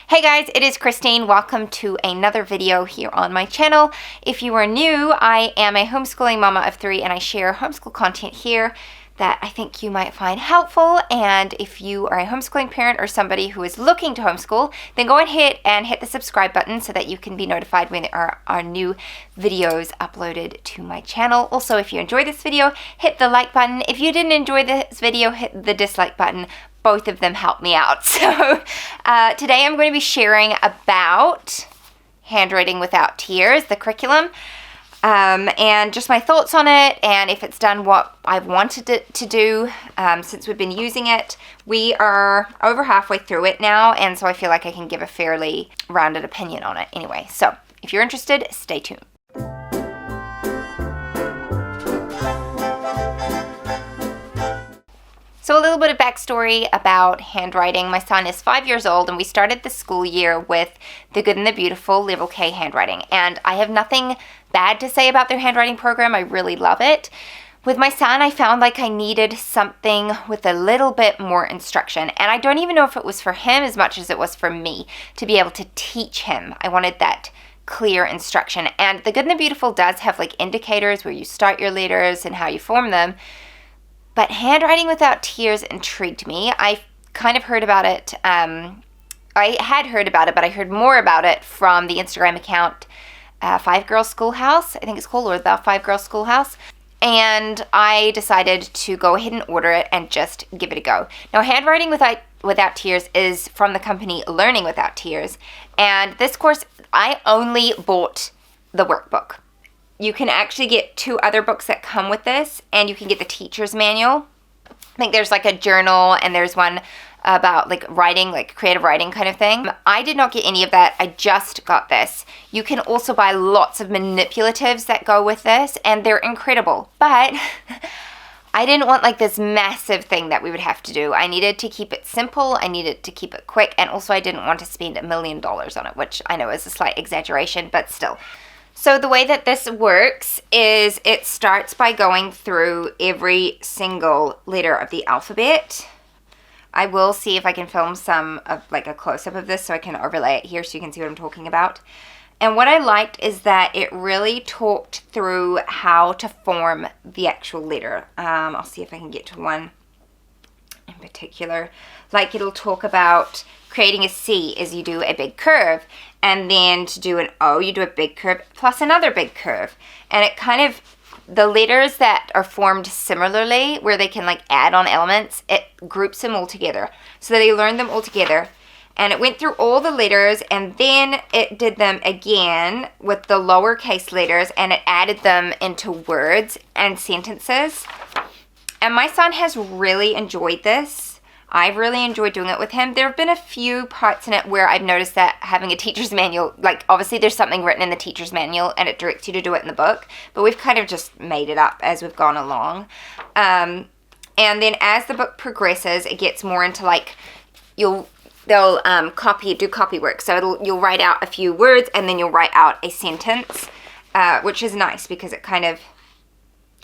Hey guys, it is Christine. Welcome to another video here on my channel. If you are new, I am a homeschooling mama of 3 and I share homeschool content here that I think you might find helpful. And if you are a homeschooling parent or somebody who is looking to homeschool, then go ahead and hit the subscribe button so that you can be notified when there are new videos uploaded to my channel. Also, if you enjoyed this video, hit the like button. If you didn't enjoy this video, hit the dislike button. Both of them help me out. So today I'm going to be sharing about Handwriting Without Tears, the curriculum, and just my thoughts on it, and if it's done what I've wanted it to do since we've been using it. We are over halfway through it now, and so I feel like I can give a fairly rounded opinion on it anyway. So if you're interested, stay tuned. So a little bit of backstory about handwriting. My son is 5 years old and we started the school year with the Good and the Beautiful Level K Handwriting. And I have nothing bad to say about their handwriting program. I really love it. With my son, I found like I needed something with a little bit more instruction. And I don't even know if it was for him as much as it was for me to be able to teach him. I wanted that clear instruction. And the Good and the Beautiful does have like indicators where you start your letters and how you form them. But Handwriting Without Tears intrigued me. I kind of heard about it. I had heard about it, but I heard more about it from the Instagram account 5 Girls Schoolhouse, I think it's called, or the 5 Girls Schoolhouse. And I decided to go ahead and order it and just give it a go. Now, Handwriting Without Tears is from the company Learning Without Tears. And this course, I only bought the workbook. You can actually get 2 other books that come with this, and you can get the teacher's manual. I think there's like a journal, and there's one about like writing, like creative writing kind of thing. I did not get any of that. I just got this. You can also buy lots of manipulatives that go with this, and they're incredible. But I didn't want like this massive thing that we would have to do. I needed to keep it simple. I needed to keep it quick, and also I didn't want to spend $1 million on it, which I know is a slight exaggeration, but still. So the way that this works is it starts by going through every single letter of the alphabet. I will see if I can film some of like a close-up of this so I can overlay it here so you can see what I'm talking about. And what I liked is that it really talked through how to form the actual letter. I'll see if I can get to one in particular. Like it'll talk about creating a C is you do a big curve, and then to do an O you do a big curve plus another big curve, and it kind of, the letters that are formed similarly where they can like add on elements, it groups them all together so they learn them all together. And it went through all the letters, and then it did them again with the lowercase letters, and it added them into words and sentences. And my son has really enjoyed this. I've really enjoyed doing it with him. There have been a few parts in it where I've noticed that having a teacher's manual, like obviously there's something written in the teacher's manual and it directs you to do it in the book, but we've kind of just made it up as we've gone along. And then as the book progresses, it gets more into like, they'll do copy work. So you'll write out a few words and then you'll write out a sentence, which is nice because it kind of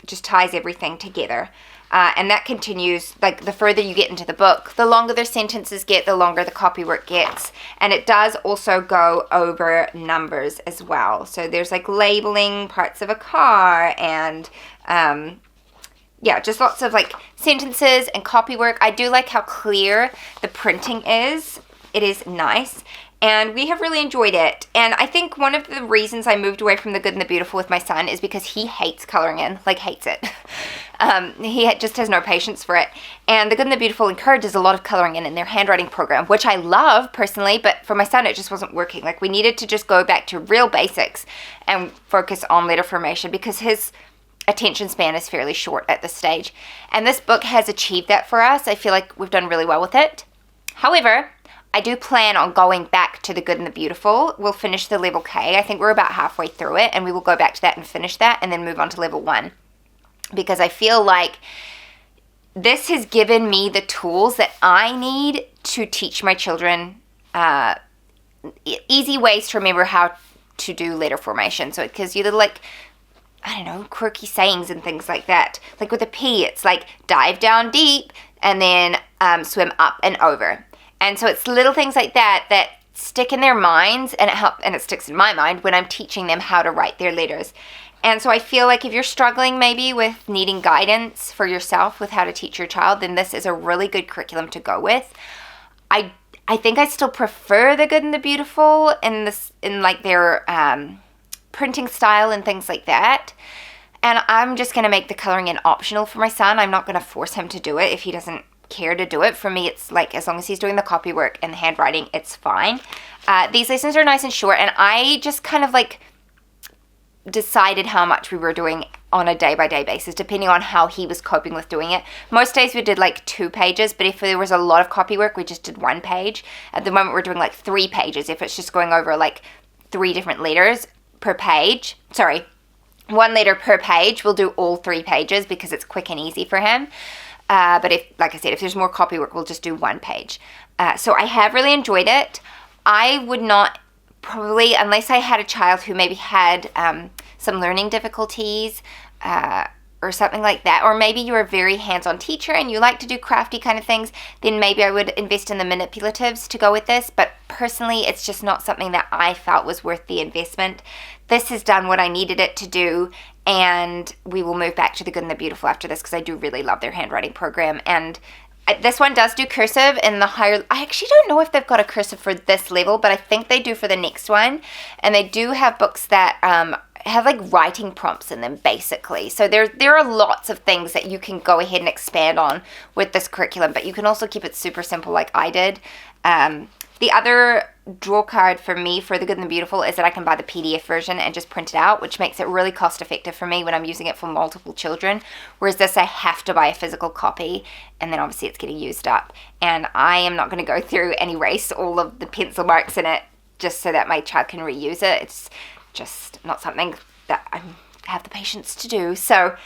just ties everything together. And that continues, like the further you get into the book, the longer the sentences get, the longer the copywork gets. And it does also go over numbers as well. So there's like labeling parts of a car and, yeah, just lots of like sentences and copywork. I do like how clear the printing is. It is nice. And we have really enjoyed it. And I think one of the reasons I moved away from the Good and the Beautiful with my son is because he hates coloring in, like hates it. He just has no patience for it. And the Good and the Beautiful encourages a lot of coloring in their handwriting program, which I love personally, but for my son it just wasn't working. Like we needed to just go back to real basics and focus on letter formation because his attention span is fairly short at this stage. And this book has achieved that for us. I feel like we've done really well with it. However, I do plan on going back to the Good and the Beautiful. We'll finish the level K. I think we're about halfway through it, and we will go back to that and finish that and then move on to level 1. Because I feel like this has given me the tools that I need to teach my children easy ways to remember how to do letter formation. So because you like, I don't know, quirky sayings and things like that. Like with a P, it's like dive down deep and then swim up and over. And so it's little things like that that stick in their minds, and it sticks in my mind when I'm teaching them how to write their letters. And so I feel like if you're struggling maybe with needing guidance for yourself with how to teach your child, then this is a really good curriculum to go with. I think I still prefer the Good and the Beautiful in like their printing style and things like that. And I'm just going to make the coloring in optional for my son. I'm not going to force him to do it if he doesn't care to do it. For me, it's like as long as he's doing the copy work and the handwriting, it's fine. These lessons are nice and short, and I just kind of like decided how much we were doing on a day-by-day basis, depending on how he was coping with doing it. Most days we did like 2 pages, but if there was a lot of copy work, we just did 1 page. At the moment, we're doing like 3 pages if it's just going over like 3 different letters per page. Sorry, 1 letter per page. We'll do all 3 pages because it's quick and easy for him. But if, like I said, if there's more copy work, we'll just do 1 page. So I have really enjoyed it. I would not probably, unless I had a child who maybe had some learning difficulties or something like that, or maybe you're a very hands-on teacher and you like to do crafty kind of things, then maybe I would invest in the manipulatives to go with this. But personally, it's just not something that I felt was worth the investment. This has done what I needed it to do, and we will move back to the Good and the Beautiful after this because I do really love their handwriting program. And this one does do cursive in the higher. I actually don't know if they've got a cursive for this level, but I think they do for the next one. And they do have books that have like writing prompts in them, basically. So there are lots of things that you can go ahead and expand on with this curriculum, but you can also keep it super simple like I did. The other draw card for me for the Good and the Beautiful is that I can buy the PDF version and just print it out, which makes it really cost effective for me when I'm using it for multiple children. Whereas this, I have to buy a physical copy, and then obviously it's getting used up. And I am not going to go through and erase all of the pencil marks in it just so that my child can reuse it. It's just not something that I have the patience to do. So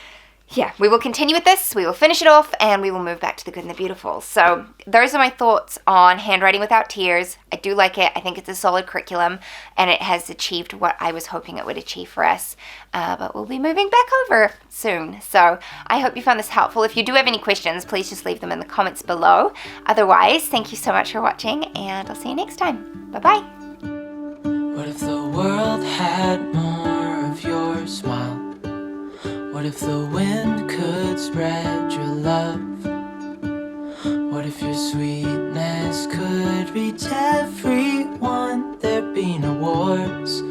yeah, we will continue with this, we will finish it off, and we will move back to the Good and the Beautiful. So those are my thoughts on Handwriting Without Tears. I do like it. I think it's a solid curriculum, and it has achieved what I was hoping it would achieve for us. But we'll be moving back over soon. So I hope you found this helpful. If you do have any questions, please just leave them in the comments below. Otherwise, thank you so much for watching, and I'll see you next time. Bye-bye. What if the world had more of your smile? What if the wind could spread your love? What if your sweetness could reach everyone? There'd be no wars.